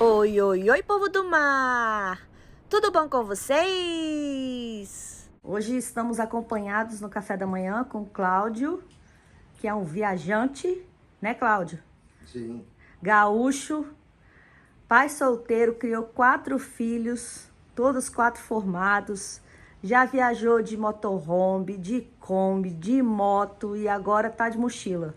Oi, oi, oi, povo do mar! Tudo bom com vocês? Hoje estamos acompanhados no café da manhã com o Cláudio, que é um viajante, né, Cláudio? Sim. Gaúcho, pai solteiro, criou 4 filhos, todos 4 formados, já viajou de motorhome, de Kombi, de moto e agora tá de mochila.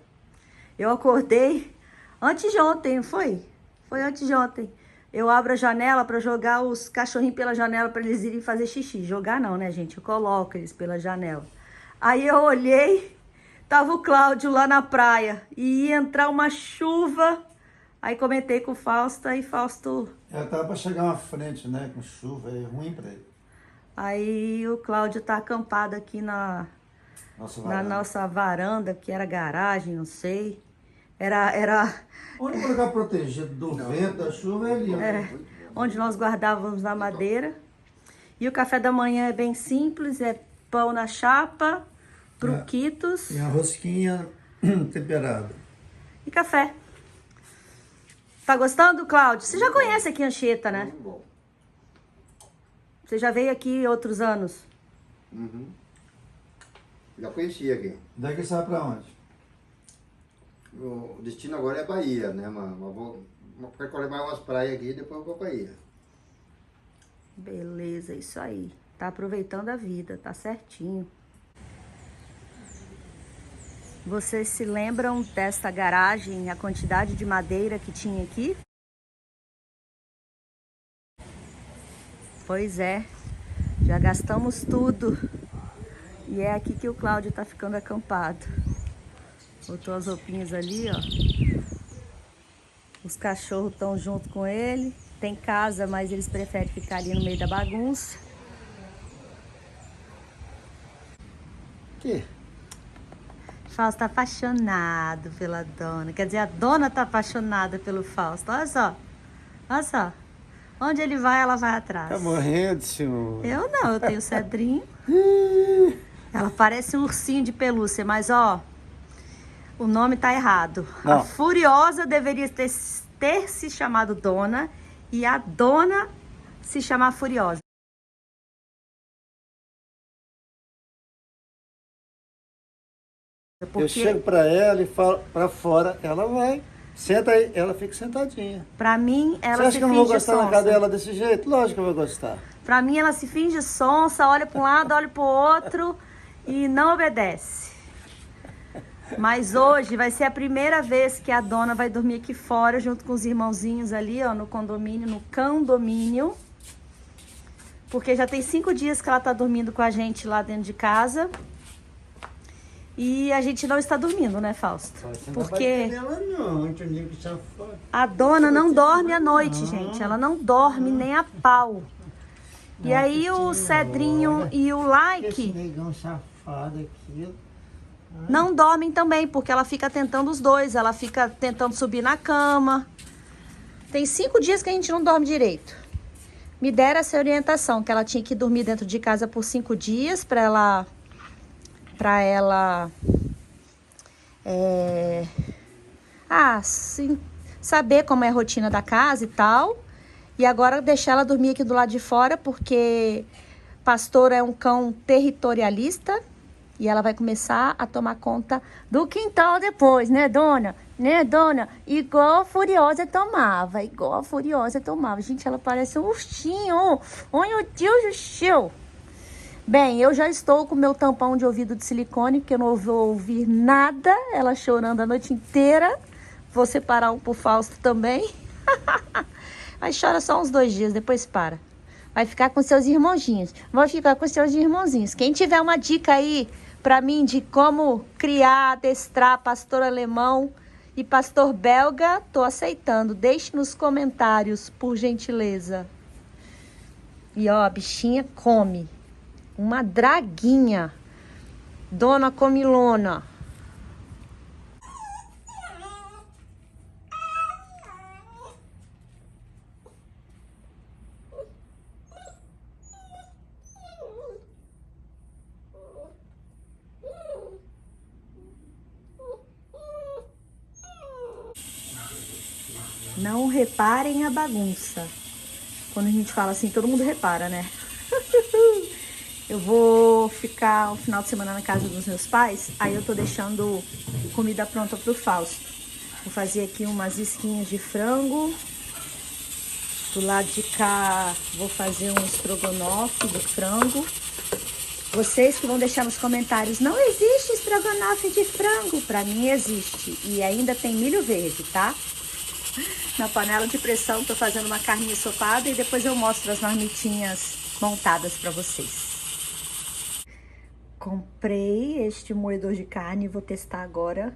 Eu acordei antes de ontem, não foi? Foi antes de ontem. Eu abro a janela para jogar os cachorrinhos pela janela para eles irem fazer xixi. Jogar não, né, gente? Eu coloco eles pela janela. Aí eu olhei, tava o Cláudio lá na praia e ia entrar uma chuva. Aí comentei com o Fausto e Fausto. Tava pra chegar uma frente, né? Com chuva, é ruim pra ele. Aí o Cláudio tá acampado aqui Nossa na varanda. nossa varanda, que era garagem, não sei. Era O único lugar protegido do vento, da chuva é ali, né? onde nós guardávamos na madeira. E o café da manhã é bem simples, é pão na chapa, bruquitos E a rosquinha temperada. e café. Tá gostando, Cláudio? Você já conhece aqui Anchieta, né? Muito bom. Você já veio aqui outros anos. Uhum. Já conhecia aqui. Daqui sai pra onde? O destino agora é Bahia, né? Mas vou percorrer mais umas praias aqui e depois eu vou pra Bahia. Beleza, isso aí. Tá aproveitando a vida, tá certinho. Vocês se lembram desta garagem, a quantidade de madeira que tinha aqui? Pois é, já gastamos tudo. E é aqui que o Cláudio tá ficando acampado. Botou as roupinhas ali, ó. Os cachorros estão junto com ele. Tem casa, mas eles preferem ficar ali no meio da bagunça. Que? Fausto tá apaixonado pela dona. Quer dizer, a dona tá apaixonada pelo Fausto. Olha só. Olha só. Onde ele vai, ela vai atrás. Tá morrendo, senhor. Eu não, eu tenho cedrinho. Ela parece um ursinho de pelúcia, mas ó, o nome tá errado. Não. A Furiosa deveria ter se chamado Dona e a Dona se chamar Furiosa. Eu chego pra ela e falo pra fora, ela vai. Senta aí, ela fica sentadinha. Pra mim, Você ela acha se que eu não vou finge gostar da casa sonsa. dela desse jeito? Lógico que eu vou gostar. Pra mim, ela se finge sonsa, olha pra um lado, olha pro outro e não obedece. Mas hoje vai ser a primeira vez que a dona vai dormir aqui fora, junto com os irmãozinhos ali, ó, no condomínio, no condomínio. Porque já tem 5 dias que ela tá dormindo com a gente lá dentro de casa. E a gente não está dormindo, né, Fausto? Porque a dona não dorme à noite, gente. Ela não dorme nem a pau. E aí o Cedrinho e o Like negão safado aqui. não dormem também, porque ela fica tentando os dois. Ela fica tentando subir na cama. Tem 5 dias que a gente não dorme direito. Me deram essa orientação, que ela tinha que dormir dentro de casa por 5 dias para ela saber como é a rotina da casa e tal. E agora deixar ela dormir aqui do lado de fora, porque pastor é um cão territorialista e ela vai começar a tomar conta do quintal depois, né, dona? Né, dona? Igual a Furiosa tomava, Gente, ela parece um ursinho. Oh, meu Deus do céu. Bem, eu já estou com meu tampão de ouvido de silicone, porque eu não vou ouvir nada. Ela chorando a noite inteira. Vou separar um pro Fausto também. Mas chora só uns 2 dias, depois para. Vai ficar com seus irmãozinhos. Vai ficar com seus irmãozinhos. Quem tiver uma dica aí pra mim de como criar, adestrar pastor alemão e pastor belga, tô aceitando. Deixe nos comentários, por gentileza. E ó, a bichinha come. Uma draguinha. Dona Comilona. Não reparem a bagunça. Quando a gente fala assim, todo mundo repara, né? Eu vou ficar o final de semana na casa dos meus pais, aí eu tô deixando comida pronta pro Fausto. Vou fazer aqui umas isquinhas de frango. Do lado de cá, vou fazer um estrogonofe de frango. Vocês que vão deixar nos comentários, não existe estrogonofe de frango. Pra mim existe. E ainda tem milho verde, tá? Na panela de pressão, tô fazendo uma carne ensopada e depois eu mostro as marmitinhas montadas pra vocês. Comprei este moedor de carne e vou testar agora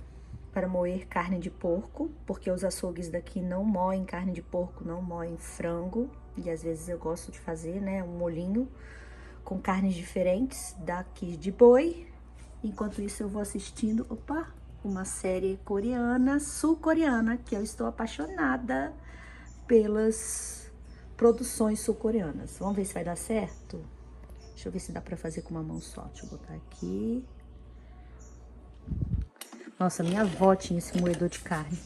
para moer carne de porco, porque os açougues daqui não moem carne de porco, não moem frango. E às vezes eu gosto de fazer, né, um molhinho com carnes diferentes daqui de boi. Enquanto isso eu vou assistindo, uma série coreana, sul-coreana, que eu estou apaixonada pelas produções sul-coreanas. Vamos ver se vai dar certo? Deixa eu ver se dá pra fazer com uma mão só. Deixa eu botar aqui. Nossa, minha avó tinha esse moedor de carne.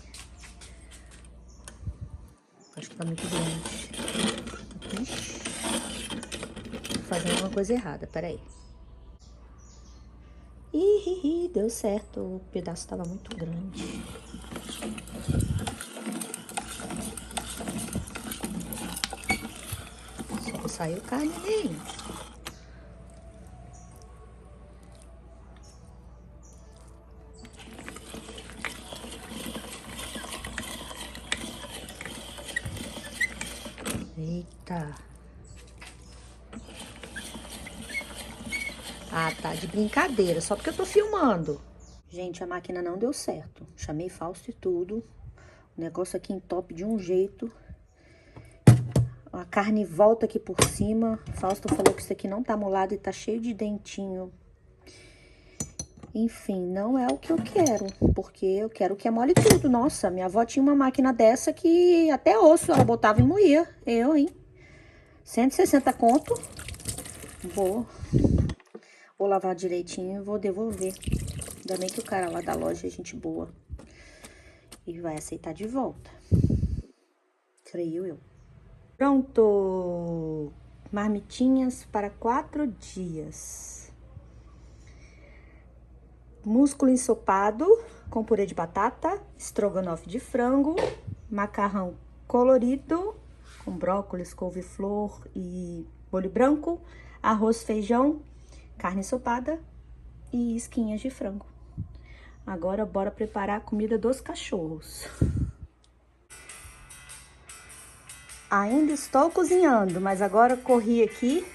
Acho que tá muito grande. Ixi. Tô fazendo alguma coisa errada, peraí. Ih, deu certo. O pedaço tava muito grande. Só saiu carne dele. Eita. Ah, tá de brincadeira, só porque eu tô filmando. Gente, a máquina não deu certo. Chamei Fausto e tudo. O negócio aqui entope de um jeito. A carne volta aqui por cima. Fausto falou que isso aqui não tá molado e tá cheio de dentinho. Enfim, não é o que eu quero, porque eu quero que amole tudo. Nossa, minha avó tinha uma máquina dessa que até osso ela botava e moía. Eu, hein? 160 conto. Vou lavar direitinho e vou devolver. Ainda bem que o cara lá da loja é gente boa. E vai aceitar de volta. Creio eu. Pronto! Marmitinhas para 4 dias. Músculo ensopado com purê de batata, estrogonofe de frango, macarrão colorido com brócolis, couve-flor e molho branco, arroz, feijão, carne ensopada e isquinhas de frango. Agora bora preparar a comida dos cachorros. Ainda estou cozinhando, mas agora corri aqui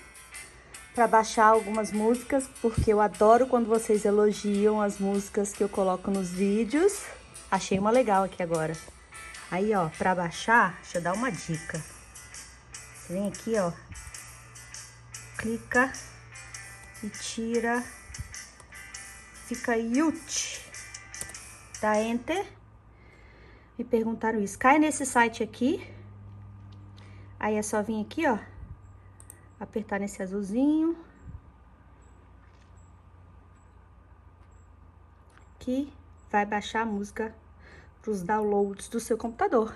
para baixar algumas músicas, porque eu adoro quando vocês elogiam as músicas que eu coloco nos vídeos. Achei uma legal aqui agora. Aí, ó, para baixar, deixa eu dar uma dica. Você vem aqui, ó, clica e tira, fica Yut, dá Enter. Me perguntaram isso. Cai nesse site aqui, aí é só vir aqui, ó, apertar nesse azulzinho, que vai baixar a música para os downloads do seu computador.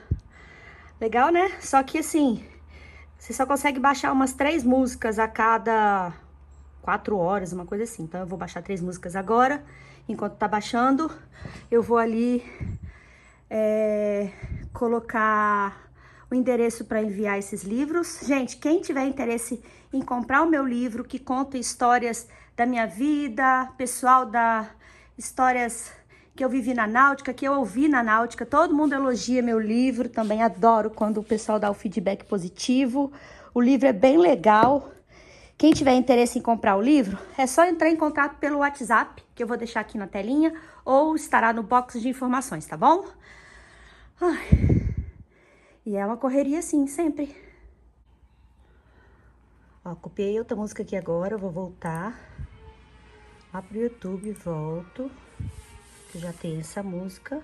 Legal, né? Só que assim, você só consegue baixar umas 3 músicas a cada 4 horas, uma coisa assim. Então eu vou baixar 3 músicas agora. Enquanto tá baixando, eu vou ali colocar o endereço para enviar esses livros. Gente, quem tiver interesse em comprar o meu livro, que conta histórias da minha vida, pessoal, histórias que eu vivi na náutica, que eu ouvi na náutica, todo mundo elogia meu livro, também adoro quando o pessoal dá o feedback positivo. O livro é bem legal. Quem tiver interesse em comprar o livro, é só entrar em contato pelo WhatsApp, que eu vou deixar aqui na telinha, ou estará no box de informações, tá bom? Ai. E é uma correria assim, sempre. Ó, copiei outra música aqui agora, eu vou voltar lá pro YouTube, volto. Eu já tenho essa música.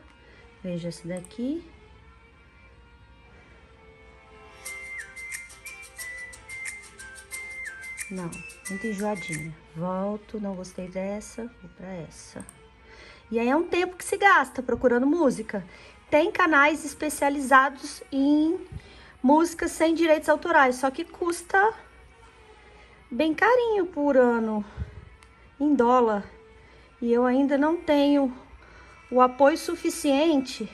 Veja essa daqui. Não, muito enjoadinha. Volto, não gostei dessa, vou pra essa. E aí é um tempo que se gasta procurando música. tem canais especializados em músicas sem direitos autorais, só que custa bem carinho por ano, em dólar. E eu ainda não tenho o apoio suficiente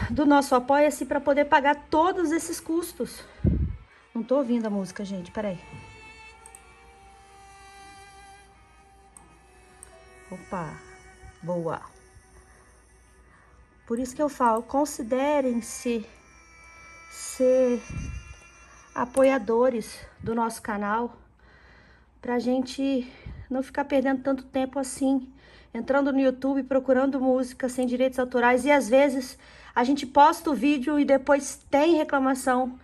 do nosso Apoia-se para poder pagar todos esses custos. Não tô ouvindo a música, gente, peraí. Opa, boa. Por isso que eu falo, considerem-se ser apoiadores do nosso canal, pra gente não ficar perdendo tanto tempo assim, entrando no YouTube, procurando música sem direitos autorais, e às vezes a gente posta o vídeo e depois tem reclamação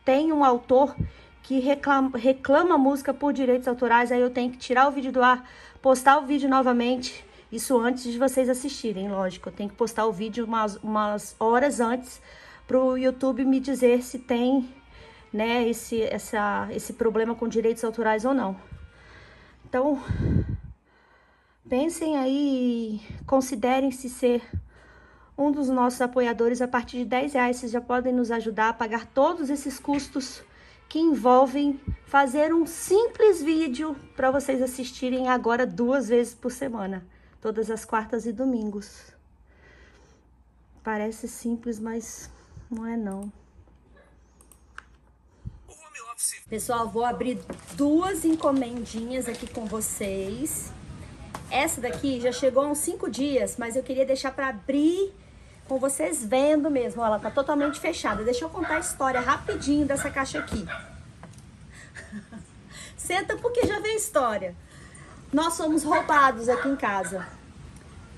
tem um autor que reclama a música por direitos autorais, aí eu tenho que tirar o vídeo do ar, postar o vídeo novamente, isso antes de vocês assistirem, lógico, eu tenho que postar o vídeo umas horas antes pro YouTube me dizer se tem, né, esse problema com direitos autorais ou não. Então, pensem aí, considerem-se ser um dos nossos apoiadores. A partir de R$10, vocês já podem nos ajudar a pagar todos esses custos que envolvem fazer um simples vídeo para vocês assistirem agora 2 vezes por semana, todas as quartas e domingos. Parece simples, mas não é não. Pessoal, vou abrir 2 encomendinhas aqui com vocês. Essa daqui já chegou há uns 5 dias, mas eu queria deixar para abrir com vocês vendo mesmo. Ela tá totalmente fechada. Deixa eu contar a história rapidinho dessa caixa aqui. Senta porque já vem a história. Nós somos roubados aqui em casa.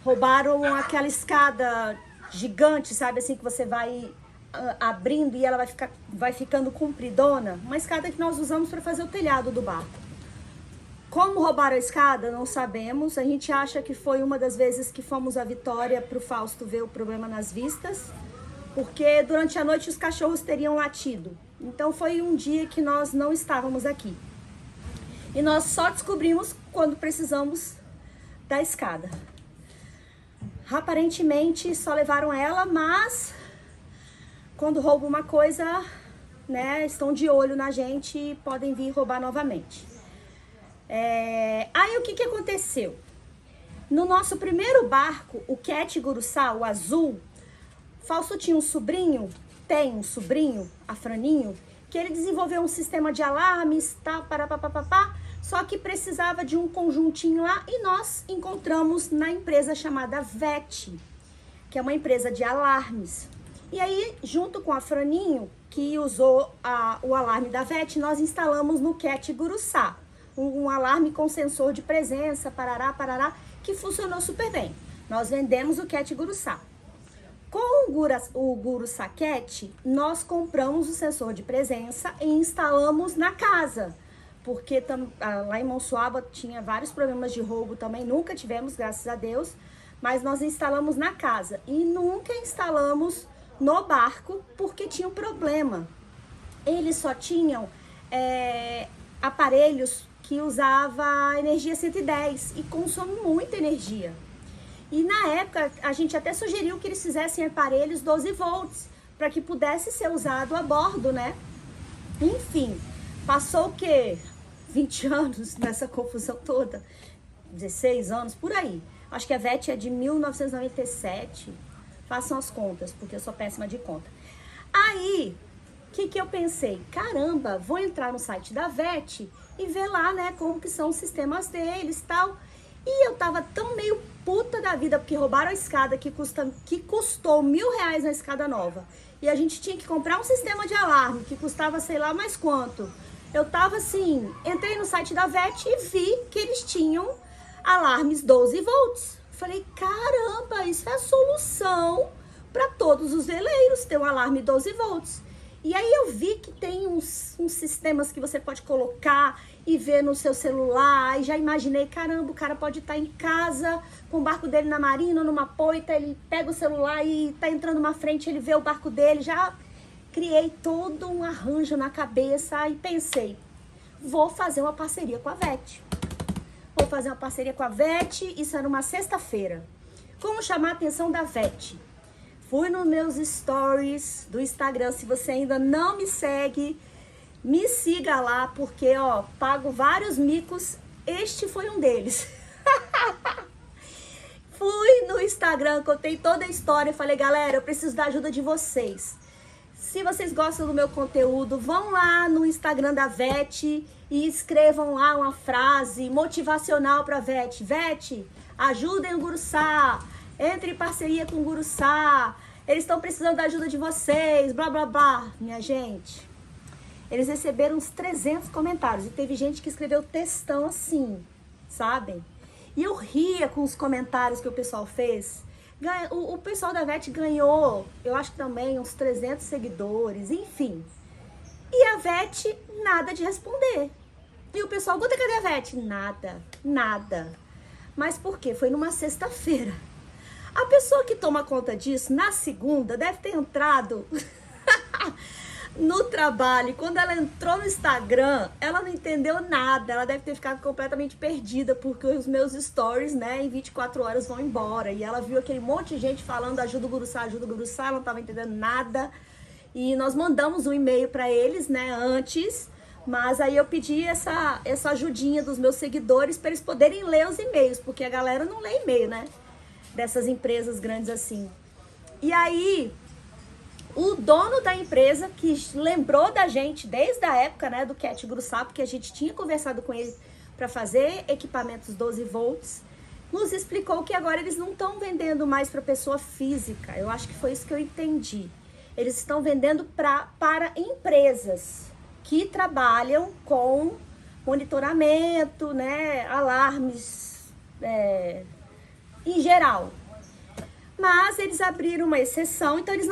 Roubaram aquela escada gigante, sabe assim, que você vai abrindo e ela vai ficando compridona. Uma escada que nós usamos para fazer o telhado do barco. Como roubaram a escada, não sabemos. A gente acha que foi uma das vezes que fomos à Vitória para o Fausto ver o problema nas vistas, porque durante a noite os cachorros teriam latido. Então foi um dia que nós não estávamos aqui. E nós só descobrimos quando precisamos da escada. Aparentemente só levaram ela, mas quando roubam uma coisa, né, estão de olho na gente e podem vir roubar novamente. Aí o que aconteceu? No nosso primeiro barco, o Cat Guruçá, o azul, Fausto tinha um sobrinho, tem um sobrinho, Afraninho, que ele desenvolveu um sistema de alarmes, tá, só que precisava de um conjuntinho lá e nós encontramos na empresa chamada VET, que é uma empresa de alarmes. E aí, junto com a Afraninho, que usou o alarme da VET, nós instalamos no Cat Guruçá. Um alarme com sensor de presença, parará, que funcionou super bem. Nós vendemos o Cat Guruçá. Com o Guruçá Cat, nós compramos o sensor de presença e instalamos na casa. Porque lá em Monsuaba tinha vários problemas de roubo também, nunca tivemos, graças a Deus. Mas nós instalamos na casa e nunca instalamos no barco porque tinha um problema. Eles só tinham aparelhos que usava energia 110 e consome muita energia. E na época a gente até sugeriu que eles fizessem aparelhos 12 volts para que pudesse ser usado a bordo, né? Enfim, passou o quê? 20 anos nessa confusão toda, 16 anos, por aí. Acho que a VET é de 1997, façam as contas, porque eu sou péssima de conta. Aí, o que eu pensei? Caramba, vou entrar no site da VET e ver lá, né, como que são os sistemas deles e tal. E eu tava tão meio puta da vida, porque roubaram a escada que custou R$1.000 na escada nova. E a gente tinha que comprar um sistema de alarme que custava sei lá mais quanto. Eu tava assim, entrei no site da VET e vi que eles tinham alarmes 12 volts. Falei, caramba, isso é a solução para todos os veleiros, ter um alarme 12 volts. E aí eu vi que tem uns sistemas que você pode colocar e ver no seu celular. E já imaginei, caramba, o cara pode estar em casa com o barco dele na marina, numa poita, ele pega o celular e tá entrando na frente, ele vê o barco dele. Já criei todo um arranjo na cabeça e pensei, vou fazer uma parceria com a VET. Vou fazer uma parceria com a VET, isso era uma sexta-feira. Como chamar a atenção da Vete? Fui nos meus stories do Instagram. Se você ainda não me segue, me siga lá, porque, ó, pago vários micos. Este foi um deles. Fui no Instagram, contei toda a história. Falei, galera, eu preciso da ajuda de vocês. Se vocês gostam do meu conteúdo, vão lá no Instagram da Vete e escrevam lá uma frase motivacional para Vete. Vete, ajudem o Guruçá, entre em parceria com o Guruçá, eles estão precisando da ajuda de vocês, blá, blá, blá. Minha gente, eles receberam uns 300 comentários e teve gente que escreveu textão assim, sabem? E eu ria com os comentários que o pessoal fez. O pessoal da Vete ganhou, eu acho que também, uns 300 seguidores, enfim. E a Vete, nada de responder. E o pessoal, Guta, cadê a Vete? Nada, nada. Mas por quê? Foi numa sexta-feira. A pessoa que toma conta disso, na segunda, deve ter entrado no trabalho. Quando ela entrou no Instagram, ela não entendeu nada. Ela deve ter ficado completamente perdida, porque os meus stories, né, em 24 horas vão embora. E ela viu aquele monte de gente falando ajuda o Guruçá, ela não estava entendendo nada. E nós mandamos um e-mail para eles, né, antes. Mas aí eu pedi essa ajudinha dos meus seguidores para eles poderem ler os e-mails, porque a galera não lê e-mail, né, dessas empresas grandes assim. E aí o dono da empresa, que lembrou da gente desde a época, né, do Cat Guruçá, porque a gente tinha conversado com ele para fazer equipamentos 12 volts, nos explicou que agora eles não estão vendendo mais para pessoa física. Eu acho que foi isso que eu entendi. Eles estão vendendo para empresas que trabalham com monitoramento, né, alarmes, em geral. Mas eles abriram uma exceção, então eles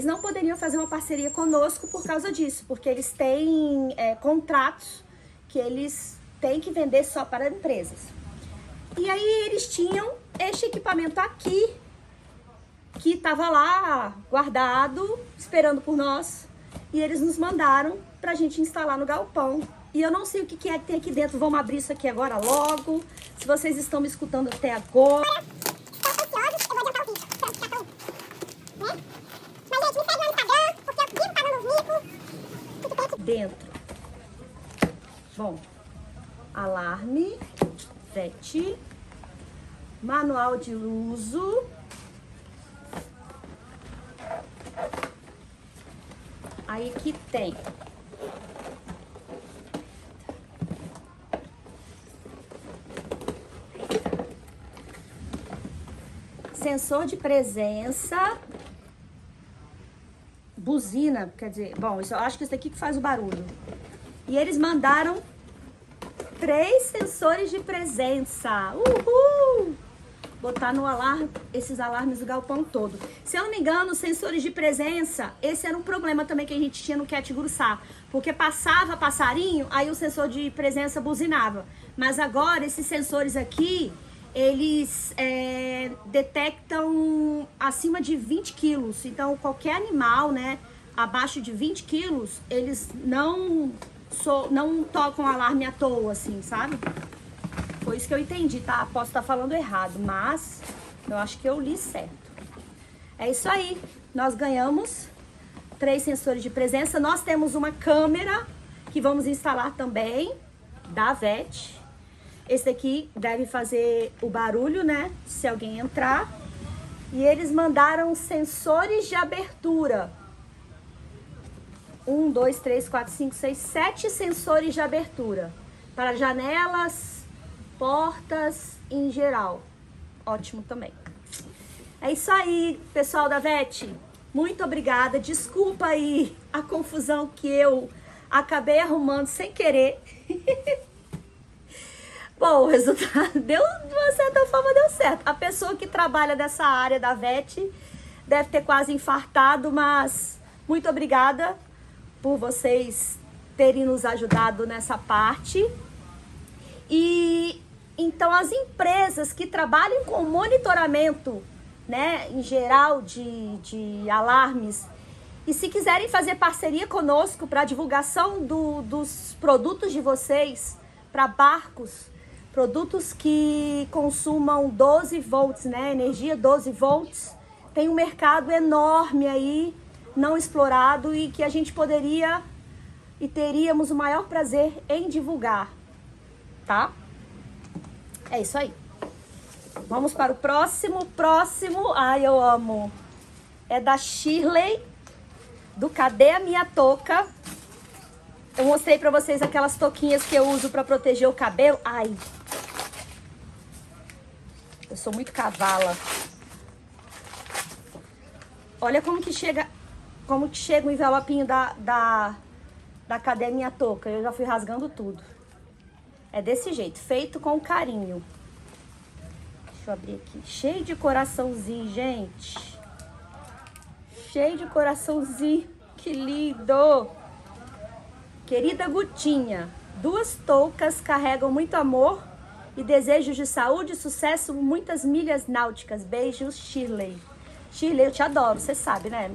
não poderiam fazer uma parceria conosco por causa disso, porque eles têm contratos que eles têm que vender só para empresas. E aí eles tinham este equipamento aqui, que estava lá guardado, esperando por nós, e eles nos mandaram para a gente instalar no galpão. E eu não sei o que é que tem aqui dentro, vamos abrir isso aqui agora logo. Se vocês estão me escutando até agora... Dentro. Bom, alarme, Vete, manual de uso, aí que tem sensor de presença, buzina, quer dizer, bom, eu acho que isso daqui que faz o barulho. E eles mandaram 3 sensores de presença. Uhul! Botar no alarme, esses alarmes do galpão todo. Se eu não me engano, os sensores de presença, esse era um problema também que a gente tinha no Cat Guruçá. Porque passava passarinho, aí o sensor de presença buzinava. Mas agora, esses sensores aqui, eles detectam acima de 20 quilos. Então, qualquer animal, né, abaixo de 20 quilos, eles não tocam alarme à toa, assim, sabe? Foi isso que eu entendi, tá? Posso estar falando errado, mas eu acho que eu li certo. É isso aí. Nós ganhamos 3 sensores de presença. Nós temos uma câmera que vamos instalar também, da Vete. Esse daqui deve fazer o barulho, né? Se alguém entrar. E eles mandaram sensores de abertura. 1, 2, 3, 4, 5, 6, 7 sensores de abertura. Para janelas, portas em geral. Ótimo também. É isso aí, pessoal da Vete. Muito obrigada. Desculpa aí a confusão que eu acabei arrumando sem querer. Bom, o resultado de uma certa forma deu certo. A pessoa que trabalha dessa área da Vete deve ter quase infartado, mas muito obrigada por vocês terem nos ajudado nessa parte. E então as empresas que trabalham com monitoramento, né, em geral de alarmes, e se quiserem fazer parceria conosco para divulgação dos produtos de vocês para barcos, Produtos que consumam 12 volts, né? Energia 12 volts. Tem um mercado enorme aí, não explorado e que a gente poderia e teríamos o maior prazer em divulgar, tá? É isso aí. Vamos para o próximo. Ai, eu amo. É da Shirley, do Cadê a Minha Touca? Eu mostrei pra vocês aquelas touquinhas que eu uso pra proteger o cabelo. Ai, eu sou muito cavala. Olha como que chega o envelopinho da Cadê a Minha Touca. Eu já fui rasgando tudo. É desse jeito, feito com carinho. Deixa eu abrir aqui. Cheio de coraçãozinho, gente. Cheio de coraçãozinho. Que lindo! Querida Gutinha, 2 toucas carregam muito amor e desejos de saúde, sucesso, muitas milhas náuticas. Beijos, Shirley. Shirley, eu te adoro, você sabe, né?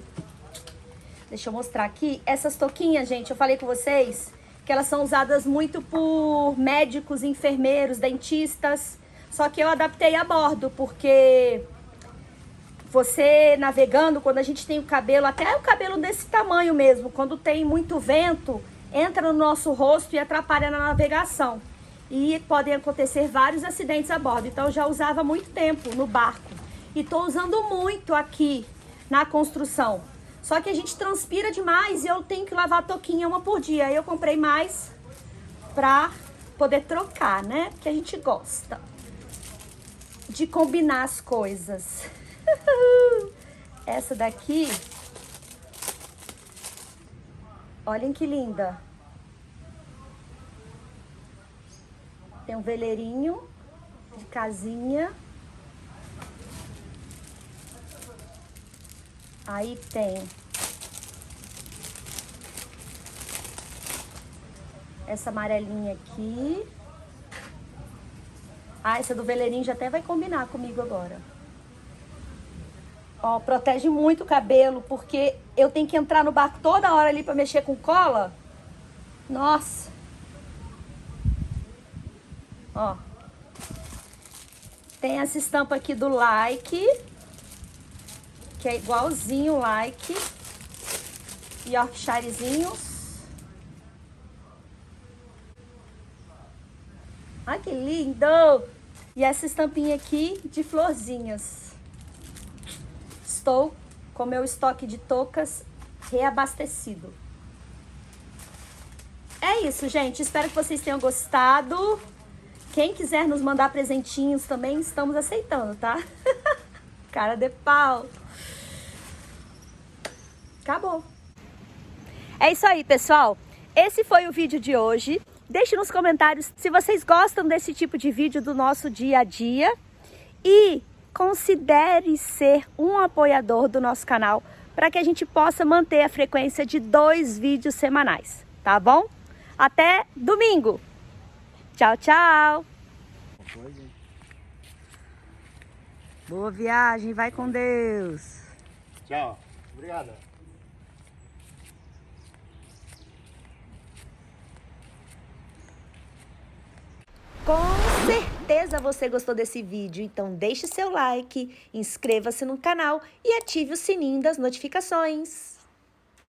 Deixa eu mostrar aqui. Essas touquinhas, gente, eu falei com vocês que elas são usadas muito por médicos, enfermeiros, dentistas. Só que eu adaptei a bordo, porque você navegando, quando a gente tem o cabelo, até o cabelo desse tamanho mesmo, quando tem muito vento, entra no nosso rosto e atrapalha na navegação. E podem acontecer vários acidentes a bordo. Então eu já usava há muito tempo no barco. E tô usando muito aqui na construção. Só que a gente transpira demais e eu tenho que lavar a touquinha uma por dia. Aí eu comprei mais pra poder trocar, né? Porque a gente gosta de combinar as coisas. Essa daqui, olhem que linda. Tem um veleirinho de casinha. Aí tem essa amarelinha aqui. Ah, essa do veleirinho já até vai combinar comigo agora. Ó, protege muito o cabelo, porque eu tenho que entrar no barco toda hora ali pra mexer com cola. Nossa. Ó. Tem essa estampa aqui do Like, que é igualzinho o Like. Yorkshirezinhos. Ai, que lindo! E essa estampinha aqui de florzinhas. Estou com meu estoque de toucas reabastecido. É isso, gente. Espero que vocês tenham gostado. Quem quiser nos mandar presentinhos também, estamos aceitando, tá? Cara de pau. Acabou. É isso aí, pessoal. Esse foi o vídeo de hoje. Deixe nos comentários se vocês gostam desse tipo de vídeo do nosso dia a dia. E considere ser um apoiador do nosso canal para que a gente possa manter a frequência de 2 vídeos semanais, tá bom? Até domingo! Tchau, tchau! Boa viagem, vai com Deus! Tchau. Obrigado. Com certeza você gostou desse vídeo, então deixe seu like, inscreva-se no canal e ative o sininho das notificações.